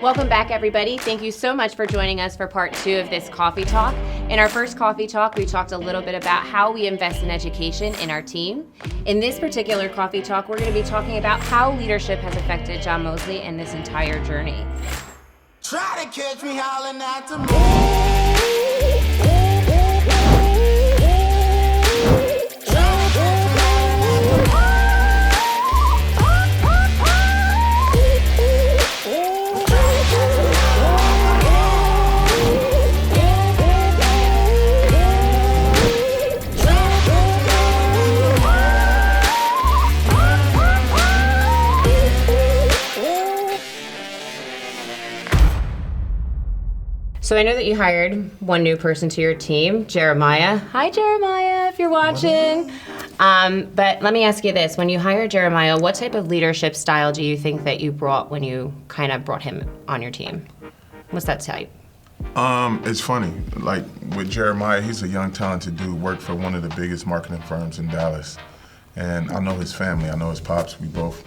Welcome back, everybody. Thank you so much for joining us for part 2 of this coffee talk. In our first coffee talk, we talked a little bit about how we invest in education in our team. In this particular coffee talk, we're going to be talking about how leadership has affected John Mosley and this entire journey. Try to catch me howling at the moon. So I know that you hired one new person to your team, Jeremiah. Hi, Jeremiah, if you're watching. But let me ask you this. When you hired Jeremiah, what type of leadership style do you think that you brought when you kind of brought him on your team? What's that type? It's funny. Like with Jeremiah, he's a young, talented dude, worked for one of the biggest marketing firms in Dallas. And I know his family. I know his pops. We both,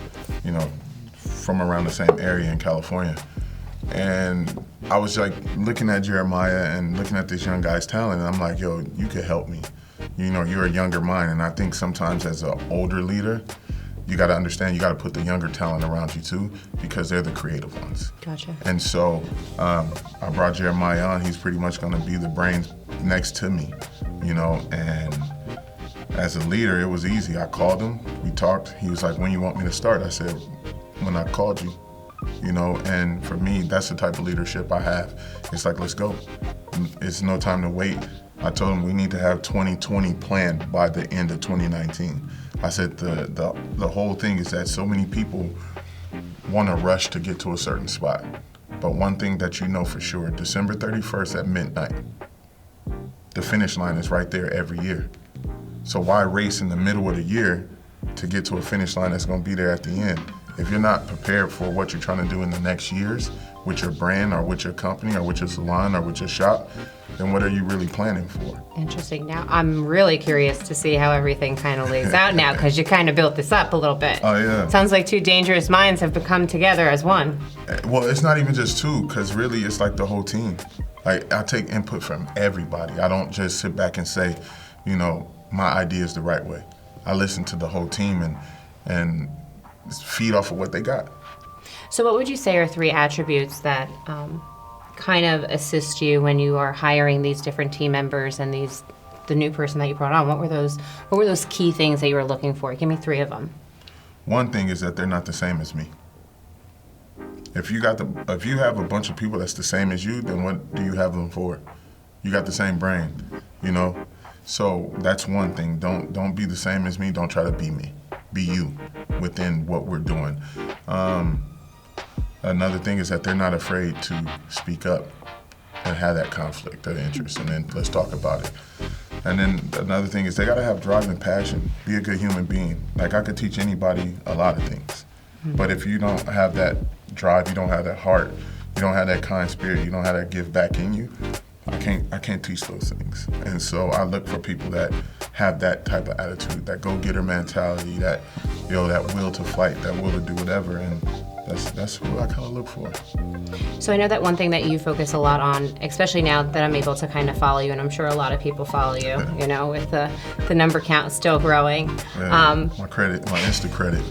from around the same area in California. And I was like looking at Jeremiah and looking at this young guy's talent, and I'm like, yo, you could help me. You're a younger mind, and I think sometimes as an older leader, you got to understand you got to put the younger talent around you too, because they're the creative ones. Gotcha. And so I brought Jeremiah on. He's pretty much going to be the brains next to me, and as a leader, it was easy. I called him, we talked. He was like, when you want me to start? I said, when I called you. And for me, that's the type of leadership I have. It's like, let's go. It's no time to wait. I told him we need to have 2020 planned by the end of 2019. I said the whole thing is that so many people want to rush to get to a certain spot. But one thing that you know for sure, December 31st at midnight, the finish line is right there every year. So why race in the middle of the year to get to a finish line that's going to be there at the end? If you're not prepared for what you're trying to do in the next years with your brand or with your company or with your salon or with your shop, then what are you really planning for? Interesting. Now, I'm really curious to see how everything kind of lays out now, because you kind of built this up a little bit. Oh, yeah. Sounds like two dangerous minds have become together as one. Well, it's not even just two, because really it's like the whole team. Like, I take input from everybody. I don't just sit back and say, my idea is the right way. I listen to the whole team and feed off of what they got. So what would you say are 3 attributes that kind of assist you when you are hiring these different team members and the new person that you brought on? What were those key things that you were looking for? Give me 3 of them. One thing is that they're not the same as me. If you have a bunch of people that's the same as you, then what do you have them for? You got the same brain, So that's one thing. Don't be the same as me. Don't try to be me. Be you within what we're doing. Another thing is that they're not afraid to speak up and have that conflict of interest, and then let's talk about it. And then another thing is they gotta have drive and passion. Be a good human being. Like, I could teach anybody a lot of things, but if you don't have that drive, you don't have that heart, you don't have that kind spirit, you don't have that give back in you, I can't teach those things. And so I look for people that have that type of attitude, that go-getter mentality, that that will to fight, that will to do whatever, and that's who I kind of look for. So I know that one thing that you focus a lot on, especially now that I'm able to kind of follow you, and I'm sure a lot of people follow you, with the number count still growing. Yeah, my Insta credit.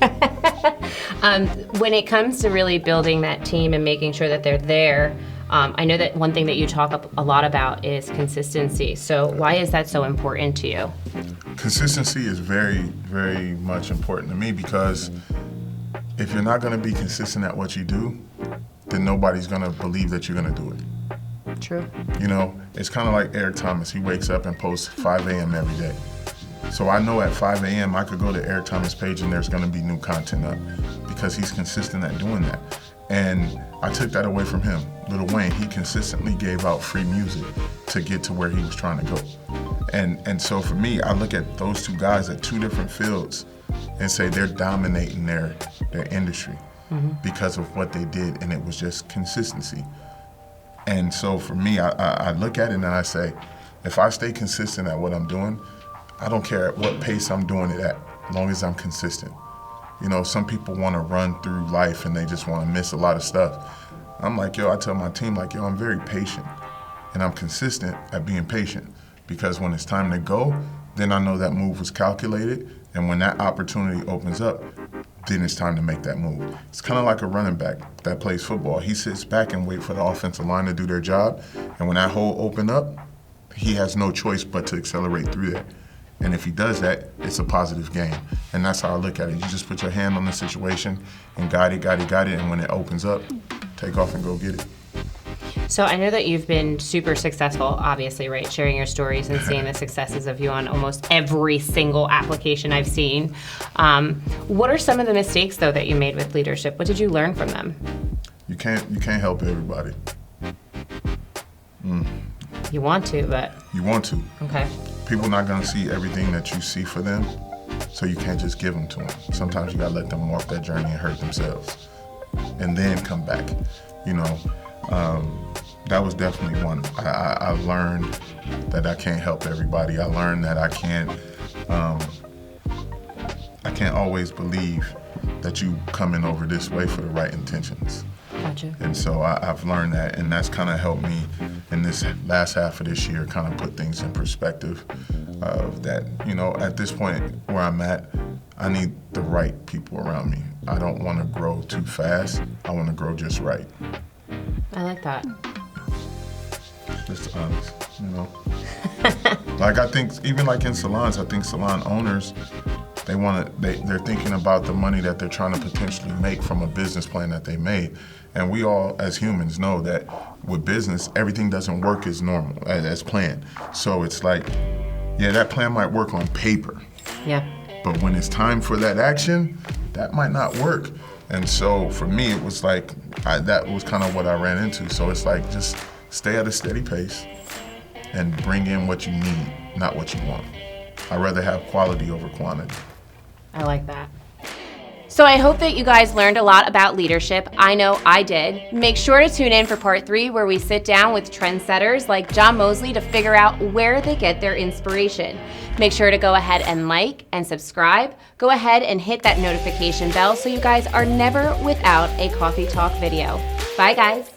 When it comes to really building that team and making sure that they're there, I know that one thing that you talk a lot about is consistency. So why is that so important to you? Consistency is very, very much important to me, because if you're not going to be consistent at what you do, then nobody's going to believe that you're going to do it. True. It's kind of like Eric Thomas. He wakes up and posts 5 a.m. every day. So I know at 5 a.m. I could go to Eric Thomas' page and there's going to be new content up, because he's consistent at doing that. And I took that away from him. Lil Wayne, he consistently gave out free music to get to where he was trying to go. And so for me, I look at those 2 guys at 2 different fields and say they're dominating their industry because of what they did, and it was just consistency. And so for me, I look at it and I say, if I stay consistent at what I'm doing, I don't care at what pace I'm doing it at, as long as I'm consistent. Some people want to run through life and they just want to miss a lot of stuff. I'm like, yo, I tell my team, like, yo, I'm very patient. And I'm consistent at being patient. Because when it's time to go, then I know that move was calculated. And when that opportunity opens up, then it's time to make that move. It's kind of like a running back that plays football. He sits back and waits for the offensive line to do their job. And when that hole opens up, he has no choice but to accelerate through that. And if he does that, it's a positive game. And that's how I look at it. You just put your hand on the situation and guide it. And when it opens up, take off and go get it. So I know that you've been super successful, obviously, right? Sharing your stories and seeing the successes of you on almost every single application I've seen. What are some of the mistakes, though, that you made with leadership? What did you learn from them? You can't help everybody. You want to, but... You want to. Okay. People not gonna see everything that you see for them, so you can't just give them to them. Sometimes you gotta let them walk that journey and hurt themselves, and then come back. You know, that was definitely one. I learned that I can't help everybody. I learned that I can't always believe that you coming over this way for the right intentions. Gotcha. And so I've learned that, and that's kind of helped me in this last half of this year kind of put things in perspective of that, you know, at this point where I'm at, I need the right people around me. I don't want to grow too fast. I want to grow just right. I like that. Just honest, you know. Like, I think, even like in salons, I think salon owners, they're thinking about the money that they're trying to potentially make from a business plan that they made. And we all, as humans, know that with business, everything doesn't work as normal, as planned. So it's like, yeah, that plan might work on paper. Yeah. But when it's time for that action, that might not work. And so for me, it was like, that was kind of what I ran into. So it's like, just stay at a steady pace and bring in what you need, not what you want. I'd rather have quality over quantity. I like that. So I hope that you guys learned a lot about leadership. I know I did. Make sure to tune in for part 3, where we sit down with trendsetters like John Mosley to figure out where they get their inspiration. Make sure to go ahead and like and subscribe. Go ahead and hit that notification bell so you guys are never without a Coffee Talk video. Bye, guys.